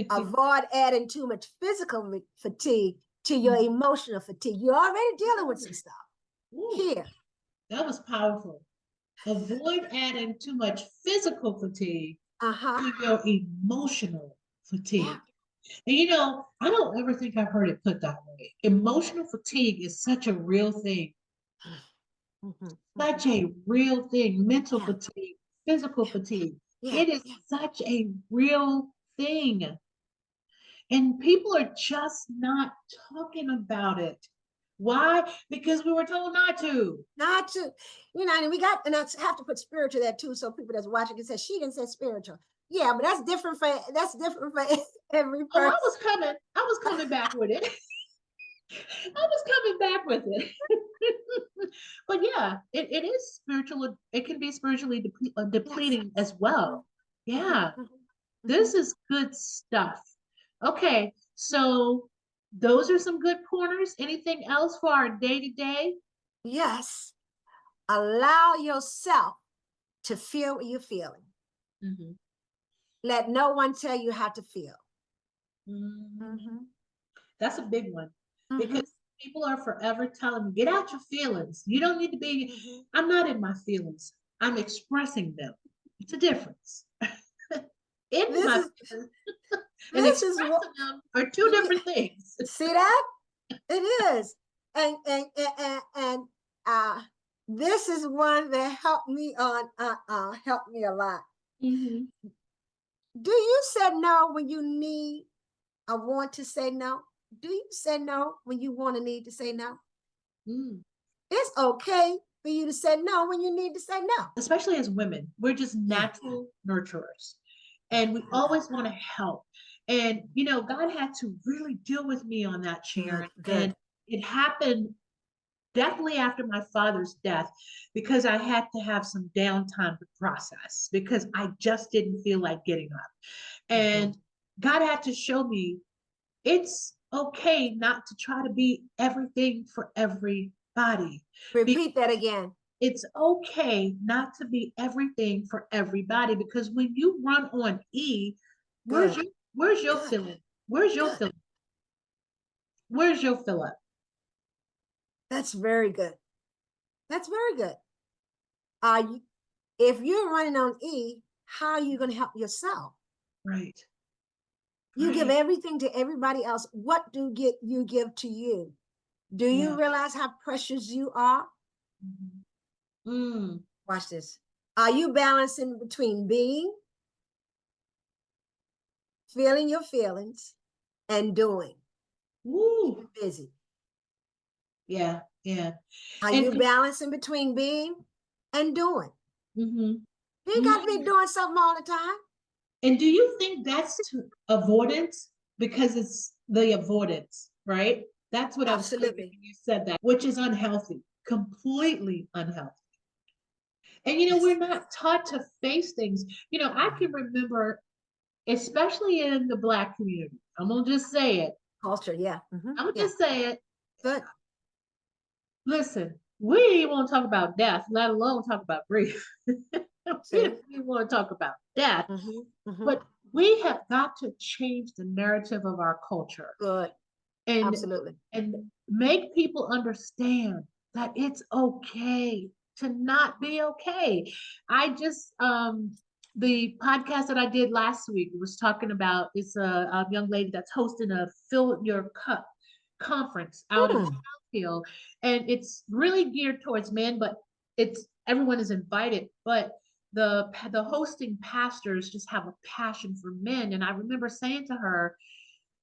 Avoid adding too much physical fatigue to your emotional fatigue. You're already dealing with some stuff. Ooh. Here. That was powerful. Avoid adding too much physical fatigue to your emotional fatigue. Yeah. And I don't ever think I've heard it put that way. Emotional fatigue is such a real thing. Such a real thing. Mental fatigue, physical fatigue. It is such a real thing. And people are just not talking about it. Why? Because we were told not to. Not to, and I have to put spiritual there too, so people that's watching can say she didn't say spiritual. Yeah, but that's different for every person. Oh, I was coming back with it. I was coming back with it. But yeah, it is spiritual. It can be spiritually depleting as well. Yeah, this is good stuff. Okay, so those are some good pointers. Anything else for our day-to-day? Yes. Allow yourself to feel what you're feeling. Let no one tell you how to feel. That's a big one because people are forever telling me, get out your feelings. You don't need to be, I'm not in my feelings. I'm expressing them. It's a difference. Feelings and expressing them are two different things. See that? It is. And this is one that helped me helped me a lot. Do you say no when you need or want to say no? Do you say no when you want to need to say no? It's okay for you to say no when you need to say no. Especially as women, we're just natural nurturers and we always want to help. And, God had to really deal with me on that, Sharon. And it happened definitely after my father's death because I had to have some downtime to process because I just didn't feel like getting up. And God had to show me it's okay not to try to be everything for everybody. Repeat that again. It's okay not to be everything for everybody because when you run on E, where's your feeling? Where's your feeling? Where's your fill up? That's very good. That's very good. If you're running on E, how are you going to help yourself? Right. You give everything to everybody else. What do you give to you? Do you realize how precious you are? Watch this. Are you balancing between being, feeling your feelings, and doing? Woo. Busy. Yeah. Are you balancing between being and doing? You ain't got to be doing something all the time. And do you think that's avoidance? Because it's the avoidance, right? That's what I was thinking when you said that, which is unhealthy, completely unhealthy. And we're not taught to face things. I can remember, especially in the Black community, I'm gonna just say it. Culture, yeah. I'm gonna just say it. Good. Listen, we didn't want to talk about death, let alone talk about grief. We didn't want to talk about death. But we have got to change the narrative of our culture. Good. And, absolutely. And make people understand that it's okay to not be okay. I just the podcast that I did last week was talking about it's a young lady that's hosting a Fill Your Cup conference out in H.E.L.P, and it's really geared towards men, but it's everyone is invited. But the hosting pastors just have a passion for men. And I remember saying to her,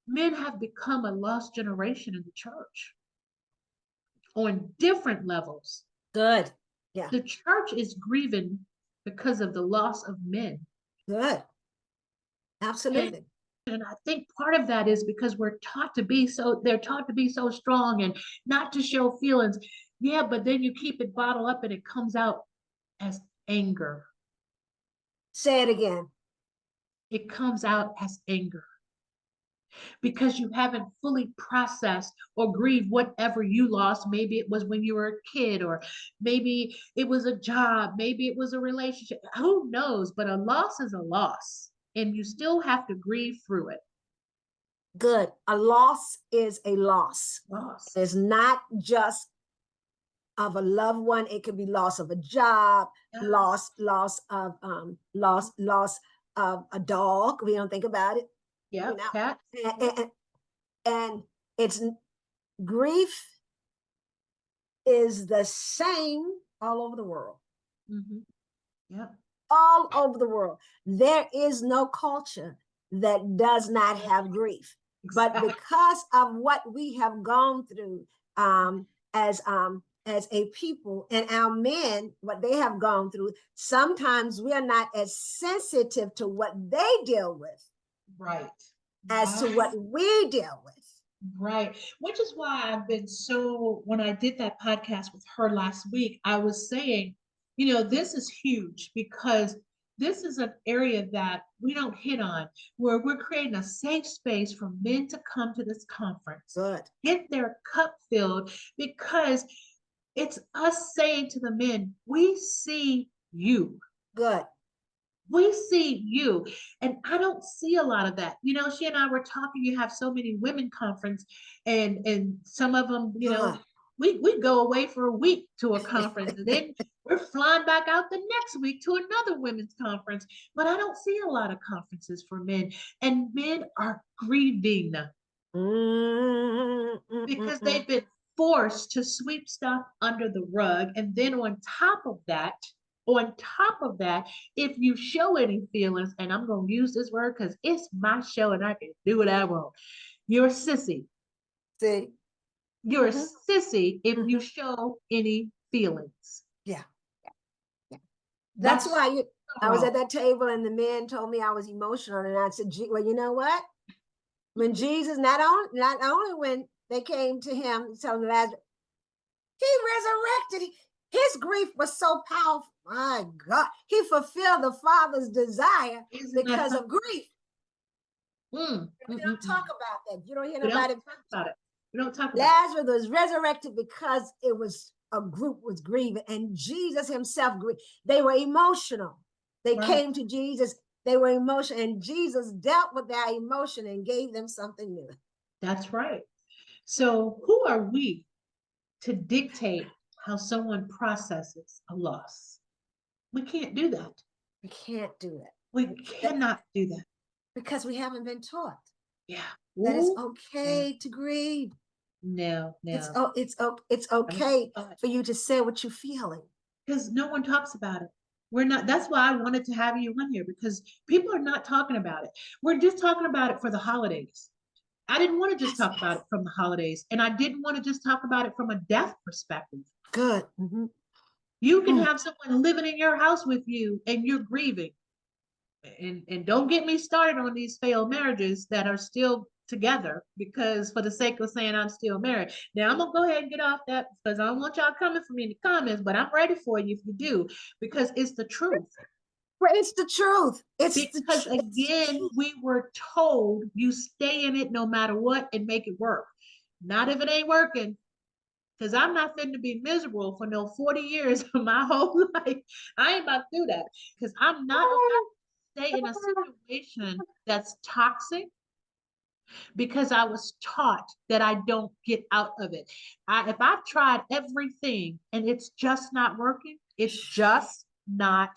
men have become a lost generation in the church on different levels. Good. Yeah. The church is grieving because of the loss of men. Good. Absolutely. And I think part of that is because they're taught to be so strong and not to show feelings. Yeah, but then you keep it bottled up and it comes out as anger. Say it again. It comes out as anger because you haven't fully processed or grieved whatever you lost. Maybe it was when you were a kid, or maybe it was a job, maybe it was a relationship. Who knows? But a loss is a loss, and you still have to grieve through it. Good. A loss is a loss. Loss. It's not just of a loved one. It could be loss of a job, loss of a dog. We don't think about it. Yeah, You know? cat. And it's grief is the same all over the world. Mm-hmm. Yeah. All over the world. There is no culture that does not have grief. But because of what we have gone through as a people, and our men, what they have gone through, sometimes we are not as sensitive to what they deal with, Right. as to what we deal with. Right. Which is why I've been when I did that podcast with her last week, I was saying, this is huge because this is an area that we don't hit on, where we're creating a safe space for men to come to this conference, Good. get their cup filled, because it's us saying to the men, we see you. Good. We see you. And I don't see a lot of that. She and I were talking, you have so many women conference, and some of them, we go away for a week to a conference and then we're flying back out the next week to another women's conference. But I don't see a lot of conferences for men, and men are grieving because they've been forced to sweep stuff under the rug. And then on top of that, if you show any feelings, and I'm going to use this word because it's my show and I can do what I want, you're a sissy. See? You're a sissy if you show any feelings. Yeah. That's why I was at that table and the men told me I was emotional, and I said, well, you know what? When Jesus, not only when they came to him, telling Lazarus, he resurrected. His grief was so powerful. My God, he fulfilled the Father's desire because of grief. We don't talk about that. You don't hear nobody talk about it. We don't talk about it. Lazarus was resurrected because a group was grieving, and Jesus himself grieved. They were emotional. They came to Jesus. They were emotional, and Jesus dealt with their emotion and gave them something new. That's right. So who are we to dictate how someone processes a loss? We can't do that. We can't do that. We cannot do that. Because we haven't been taught. Yeah. That it's okay to grieve. No. It's okay for you to say what you're feeling. Because no one talks about it. That's why I wanted to have you on here, because people are not talking about it. We're just talking about it for the holidays. I didn't want to just talk about it from the holidays, and I didn't want to just talk about it from a death perspective. Good. You can have someone living in your house with you and you're grieving. And don't get me started on these failed marriages that are still together, because for the sake of saying I'm still married. Now I'm gonna go ahead and get off that, because I don't want y'all coming for me in the comments, but I'm ready for you if you do, because it's the truth. It's the truth. Because again, we were told you stay in it no matter what and make it work. Not if it ain't working, because I'm not fit to be miserable for no 40 years of my whole life. I ain't about to do that, because I'm not about to stay in a situation that's toxic because I was taught that I don't get out of it. If I've tried everything and it's just not working, it's just not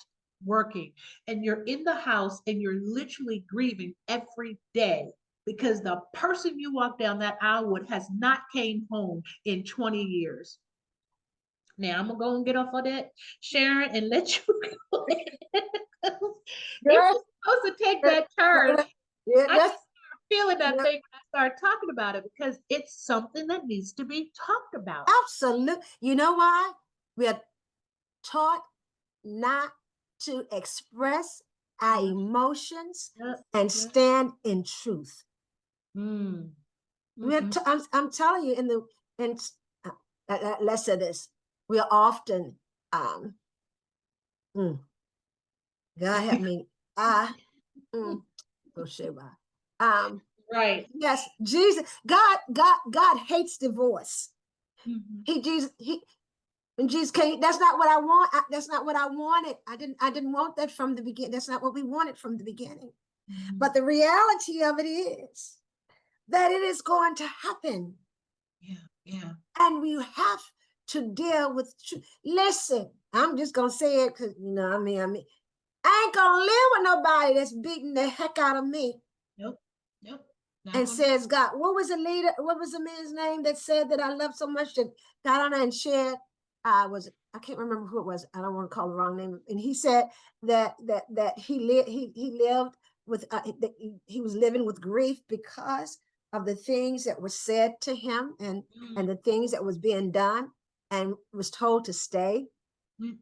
working. And you're in the house and you're literally grieving every day because the person you walk down that aisle with has not came home in 20 years. Now I'm gonna go and get off of that, Sharon, and let you go ahead. It Yes, was supposed to take yes, that turn. yeah, I just that's started feeling that yeah, thing when I started talking about it because it's something that needs to be talked about. absolute. You know why? We are taught not to express our Yep, emotions yep, and yep. stand in truth. Mm, We're mm-mm. I'm telling you, in let's say this, we are often mm, God help me. I go Sheba. Right. Yes, Jesus, God hates divorce. Mhm. He and Jesus came. That's not what I want. That's not what I wanted. I didn't want that from the beginning. That's not what we wanted from the beginning. Mhm. But the reality of it is that it is going to happen. Yeah, yeah. And we have to deal with truth. Listen, I'm just gonna say it because I ain't gonna live with nobody that's beating the heck out of me Nope, nope. Not and gonna. says God. What was the man's name that said that I love so much that got on there and shared? I can't remember who it was. I don't want to call the wrong name. And he said that he lived with that he was living with grief because of the things that were said to him and the things that was being done, and was told to stay, Mm-mm.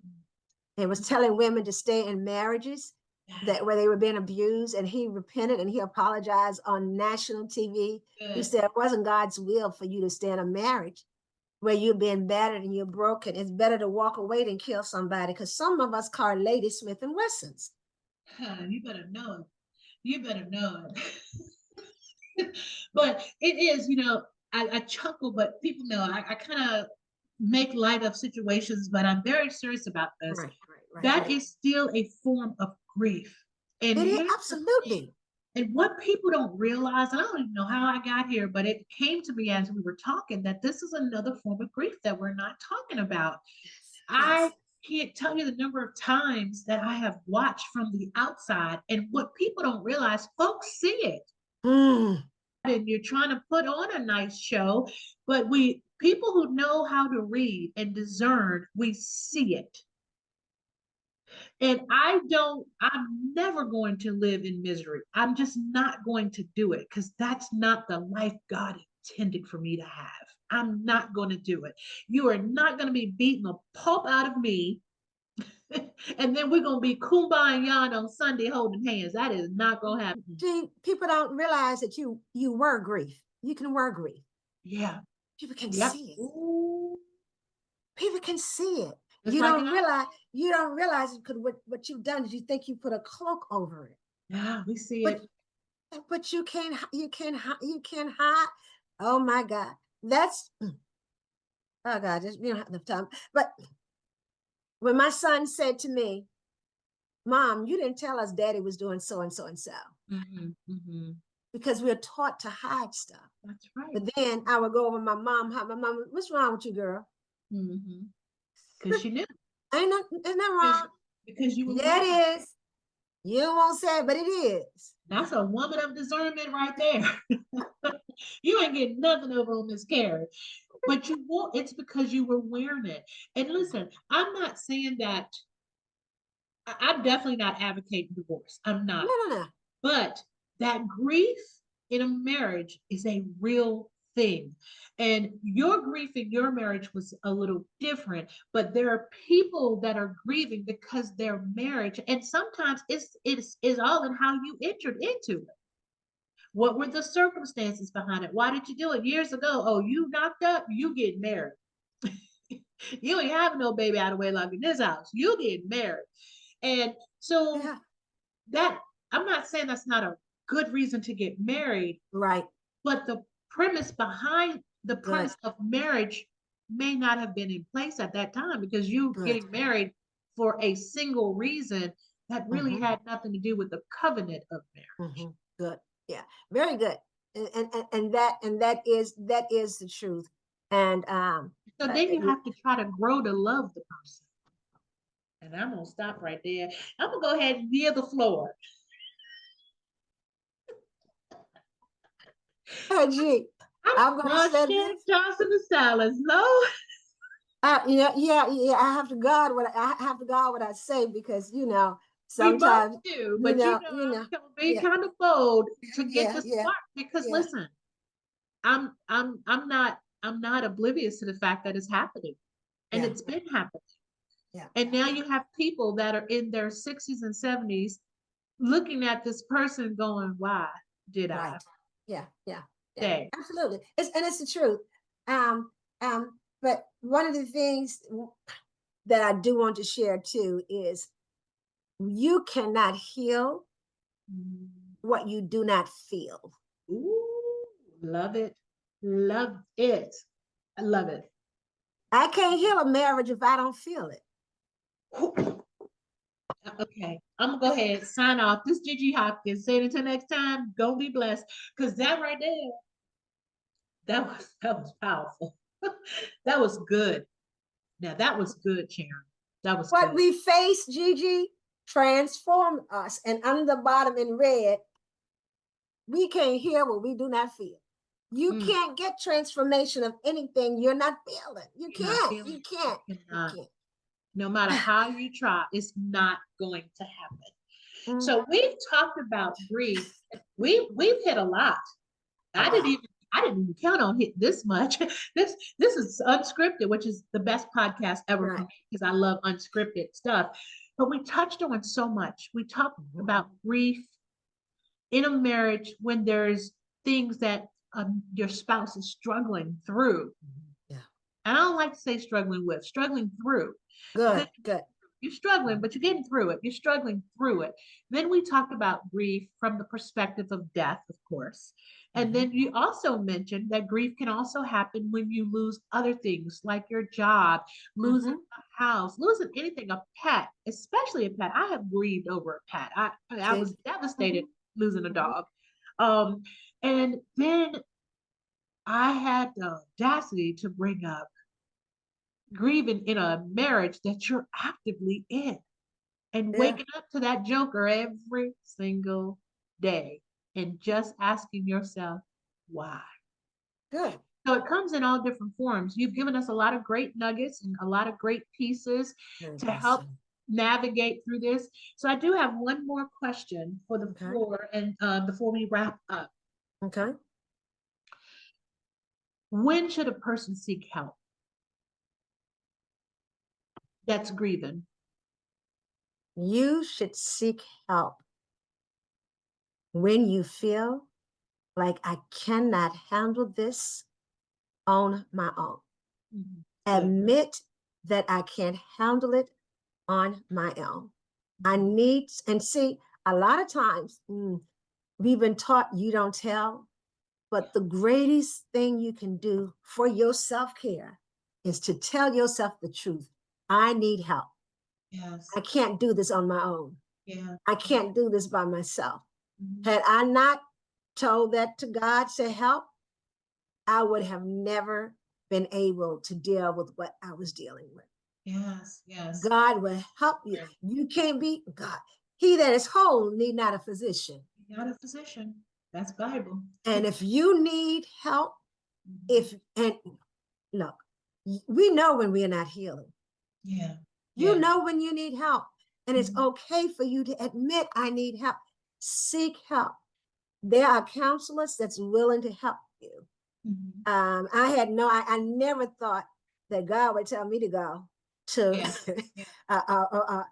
and was telling women to stay in marriages Yeah, that where they were being abused, and he repented and he apologized on national TV. He good. said it wasn't God's will for you to stay in a marriage where you're being battered and you're broken. It's better to walk away than kill somebody, because some of us call Lady Smith and Wessons. Huh, you better know it. You better know it. But it is, I chuckle, but people know I kind of make light of situations, but I'm very serious about this. That Right. is still a form of grief. And It is here's the thing. absolutely And what people don't realize, I don't even know how I got here, but it came to me as we were talking that this is another form of grief that we're not talking about. I yes. can't tell you the number of times that I have watched from the outside, and what people don't realize, folks see it. Mm, And you're trying to put on a nice show, but we people who know how to read and discern, we see it. And I'm never going to live in misery. I'm just not going to do it because that's not the life God intended for me to have. I'm not going to do it. You are not going to be beating the pulp out of me. And then we're going to be kumbaya on Sunday holding hands. That is not going to happen. see, people don't realize that you were grief. You can wear grief. Yeah. People can Yep. see it. Ooh. People can see it. Just You like an don't realize you don't realize it because what you've done is you think you put a cloak over it. yeah, we see But it. you can't hide. Oh my God. That's oh God, just you don't have enough time. But when my son said to me, Mom, you didn't tell us daddy was doing so and so and so, Hmm, hmm. because we're taught to hide stuff. That's right. But then I would go over my mom, what's wrong with you, girl? Hmm. Because you knew. Ain't nothing Because wrong. because you were Yeah, wearing. it is. You won't say it, but it is. That's a woman of discernment right there. You ain't getting nothing over on this carrot. But you won't, it's because you were wearing it. And listen, I'm not saying that I'm definitely not advocating divorce. I'm No, not. no, no. But that grief in a marriage is a real thing. And your grief in your marriage was a little different, but there are people that are grieving because their marriage, and sometimes it's all in how you entered into it. What were the circumstances behind it? Why did you do it years ago? Oh, you knocked up, you get married. You ain't having no baby out of wedlock in this house. You get married. And so Yeah, that I'm not saying that's not a good reason to get married, right. but the premise behind the Good, premise of marriage may not have been in place at that time because you good. getting married for a single reason that really Mm-hmm, had nothing to do with the covenant of marriage. mm-hmm. Good. Yeah, very good. And that is the truth. And So then you have to try to grow to love the person. And I'm gonna stop right there. I'm gonna go ahead and yield the floor. Gee, I'm I'm gonna say crushing this. Johnson and salads. No. Yeah. I have to guard what I say, because We both sometimes do, but I'm gonna be yeah, kind of bold to get yeah, this yeah, part because yeah, listen, I'm not oblivious to the fact that it's happening, and yeah, it's been happening. yeah. And now you have people that are in their 60s and 70s looking at this person going, why did I Right. Yeah. stay? Absolutely. It's the truth. Um, but one of the things that I do want to share too is you cannot heal what you do not feel. Ooh, love it. Love it. I love it. I can't heal a marriage if I don't feel it. Okay, I'm gonna go ahead, sign off. This Gigi Hopkins. Say it until next time. Go be blessed. Cause that right there, that was powerful. That was good. Now that was good, Sharon. That was What good. we face, Gigi, transformed us. And on the bottom in red, we can't hear what we do not feel. You Mm, can't get transformation of anything you're not feeling. You you're not can't. feeling You it. can't. You You cannot. can't. No matter how you try, it's not going to happen. Mm, So we've talked about grief. We've hit a lot. a I didn't lot. even I didn't even count on hit this much. This is unscripted, which is the best podcast ever for Right. me because I love unscripted stuff. But we touched on so much. We talked about grief in a marriage when there's things that your spouse is struggling through. Yeah. And I don't like to say struggling with, struggling through. Because Good. you're struggling, but you're getting through it. You're struggling through it. Then we talked about grief from the perspective of death, of course. And then you also mentioned that grief can also happen when you lose other things like your job, losing Mm-hmm. a house, losing anything, a pet, especially a pet. I have grieved over a pet. I was devastated losing a Mm-hmm. dog. Um, and then I had the audacity to bring up grieving in a marriage that you're actively in and Yeah. waking up to that joker every single day and just asking yourself why. Good. So it comes in all different forms. You've given us a lot of great nuggets and a lot of great pieces Very to help blessing. navigate through this. So I do have one more question for the Okay. floor and before we wrap up. Okay. When should a person seek help that's grieving? You should seek help when you feel like I cannot handle this on my own. Mhm. Good. Admit that I can't handle it on my own. I need, and see, a lot of times we've been taught you don't tell, but the greatest thing you can do for your self care is to tell yourself the truth. I need help. Yes. I can't do this on my own. Yeah. I can't do this by myself. Mhm. Had I not told that to God to help, I would have never been able to deal with what I was dealing with. Yes. Yes. God will help you. You can't be God. He that is whole need not a physician. You're not a physician. That's Bible. And if you need help, Mhm. if and look, we know when we are not healing. Yeah. You Yeah. know when you need help. And it's Mhm. okay for you to admit I need help. Seek help. There are counselors that's willing to help you. Mhm. I never thought that God would tell me to go to Yeah. Yeah. a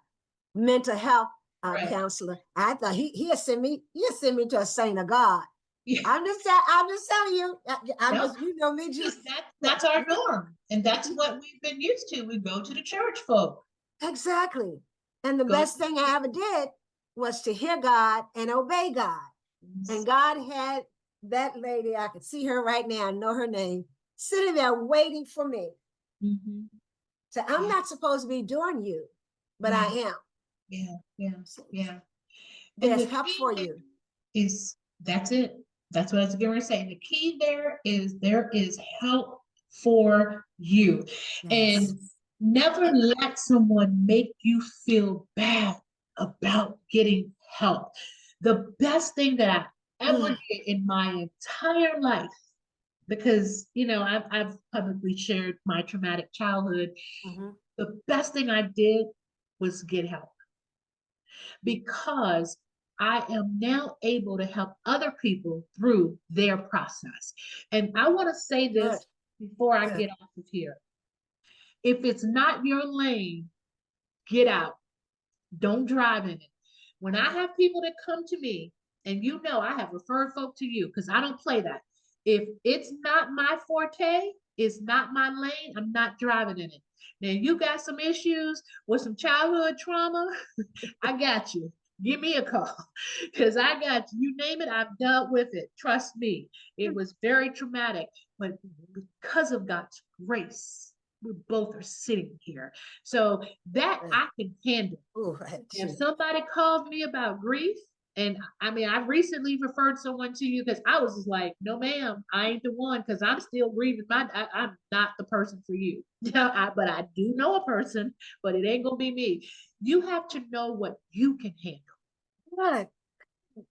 mental health Right. counselor. I thought he'd send me to a saint of God. Yeah. I'm just telling you. I'm No, just, you know me, because just that's our norm, and that's what we've been used to. We go to the church folk. exactly. And the Go. best thing I ever did was to hear God and obey God. And God had that lady, I could see her right now, I know her name, sitting there waiting for me. Mm-hmm. So I'm Yeah. not supposed to be doing you, but I Yeah. am. Yeah. Yeah. Yeah. And There's the help key for there you. is that's it. That's what I was going to say. The key there is help for you. Yes. And never let someone make you feel bad about getting help. The best thing that I ever Mm, did in my entire life because, I've publicly shared my traumatic childhood. Mhm. The best thing I did was get help because I am now able to help other people through their process. And I want to say Good, this before I good. get off of here. If it's not your lane, get out. Don't drive in it. When I have people that come to me, and I have referred folk to you because I don't play that. If it's not my forte, it's not my lane, I'm not driving in it. Now, you got some issues with some childhood trauma, I got you. Give me a call because I got you. You name it, I've dealt with it. Trust me, it was very traumatic. But because of God's grace, we both are sitting here. So that Good. I can handle. Ooh, I If shoot. somebody calls me about grief, and I mean, I recently referred someone to you because I was just like, no, ma'am, I ain't the one because I'm still grieving. I'm not the person for you. But I do know a person, but it ain't gonna be me. You have to know what you can handle, Good.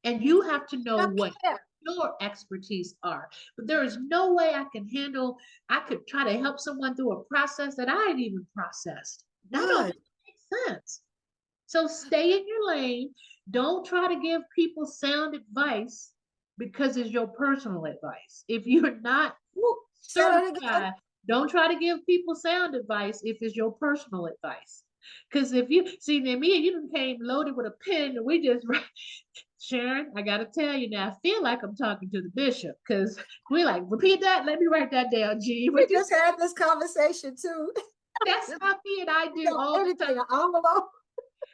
and you have to know what Self-care. your expertise are. But there is no way I can handle. I could try to help someone through a process that I ain't even processed. That don't Good. make sense. So stay in your lane. Don't try to give people sound advice because it's your personal advice. If you're not Ooh, say that again. certified, don't try to give people sound advice if it's your personal advice. Because if you see, then me and you done came loaded with a pen and we just, Sharon, I got to tell you now, I feel like I'm talking to the bishop because we like, repeat that. Let me write that down, G. We just had this conversation too. That's how me and I do all the Anything, time. an envelope.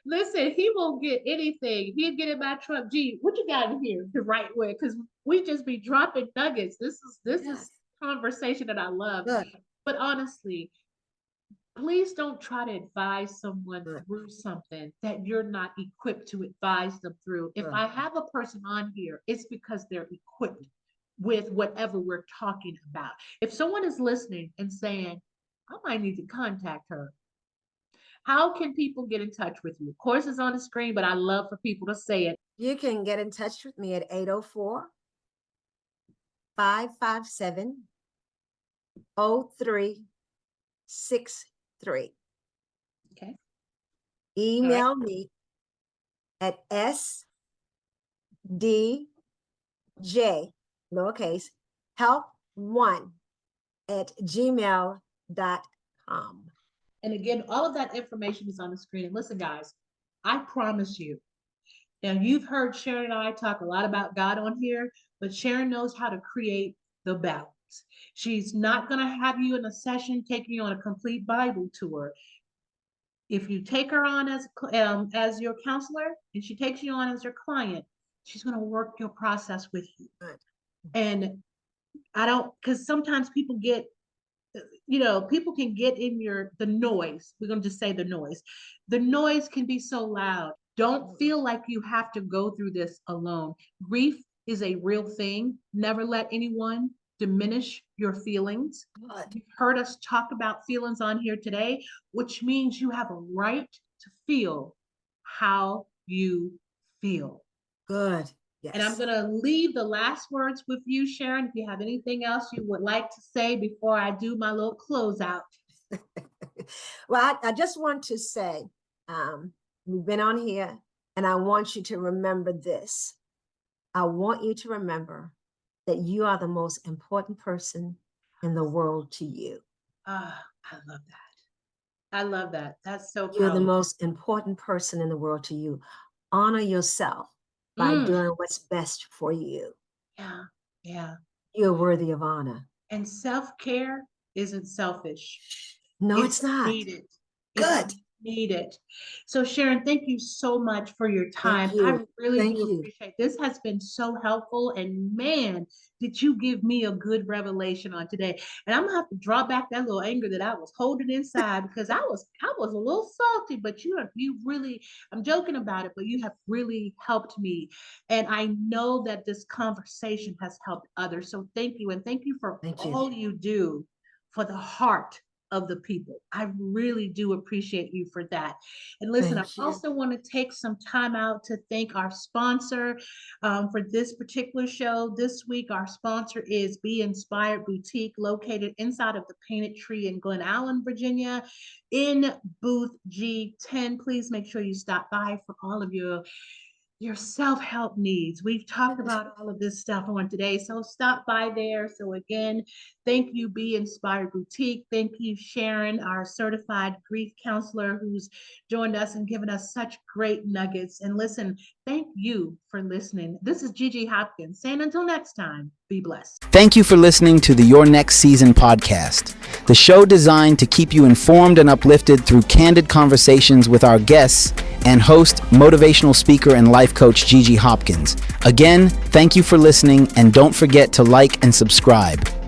Listen, he won't get anything. He'll get in my truck. Gee, what you got in here the right way? Because we just be dropping nuggets. This is Yes. conversation that I love. Good. But honestly, please don't try to advise someone Good. through something that you're not equipped to advise them through. If Good. I have a person on here, it's because they're equipped with whatever we're talking about. If someone is listening and saying, I might need to contact her, how can people get in touch with you? Of course, it's on the screen, but I love for people to say it. You can get in touch with me at 804-557-0363. Okay. All right. Email me at SDJ, lowercase, help1@gmail.com. And again, all of that information is on the screen. And listen, guys, I promise you. Now, you've heard Sharon and I talk a lot about God on here, but Sharon knows how to create the balance. She's not going to have you in a session taking you on a complete Bible tour. If you take her on as your counselor and she takes you on as your client, she's going to work your process with you. Good. And I don't, because sometimes people can get in the noise. We're going to just say the noise. The noise can be so loud. Don't feel like you have to go through this alone. Grief is a real thing. Never let anyone diminish your feelings. Good. You've heard us talk about feelings on here today, which means you have a right to feel how you feel. Good. And I'm Yes. going to leave the last words with you, Sharon. If you have anything else you would like to say before I do my little closeout. Well, I just want to say, we've been on here, and I want you to remember this. I want you to remember that you are the most important person in the world to you. I love that. I love that. That's so You're the powerful. most important person in the world to you. Honor yourself by Mm, doing what's best for you. yeah, yeah. You're worthy of honor. And self-care isn't selfish. No, It's it's not. needed. It's Good. needed. So Sharon, thank you so much for your Thank time. I you. really Thank do you. appreciate this. Has been so helpful. And man, did you give me a good revelation on today. And I'm gonna have to draw back that little anger that I was holding inside because I was a little salty, but you really, I'm joking about it, but you have really helped me. And I know that this conversation has helped others. So thank you. And thank you for Thank you. all you do for the heart of the people. I really do appreciate you for that. And listen, I Thank you. also want to take some time out to thank our sponsor for this particular show. This week, our sponsor is Be Inspired Boutique, located inside of the Painted Tree in Glen Allen, Virginia, in booth G10. Please make sure you stop by for all of your self-help needs. We've talked about all of this stuff on today, so stop by there. So again, thank you, Be Inspired Boutique. Thank you, Sharon, our certified grief counselor, who's joined us and given us such great nuggets. And listen, thank you for listening. This is Gigi Hopkins saying until next time, be blessed. Thank you for listening to the Your Next Season podcast, the show designed to keep you informed and uplifted through candid conversations with our guests and host, motivational speaker, and life coach Gigi Hopkins. Again, thank you for listening, and don't forget to like and subscribe.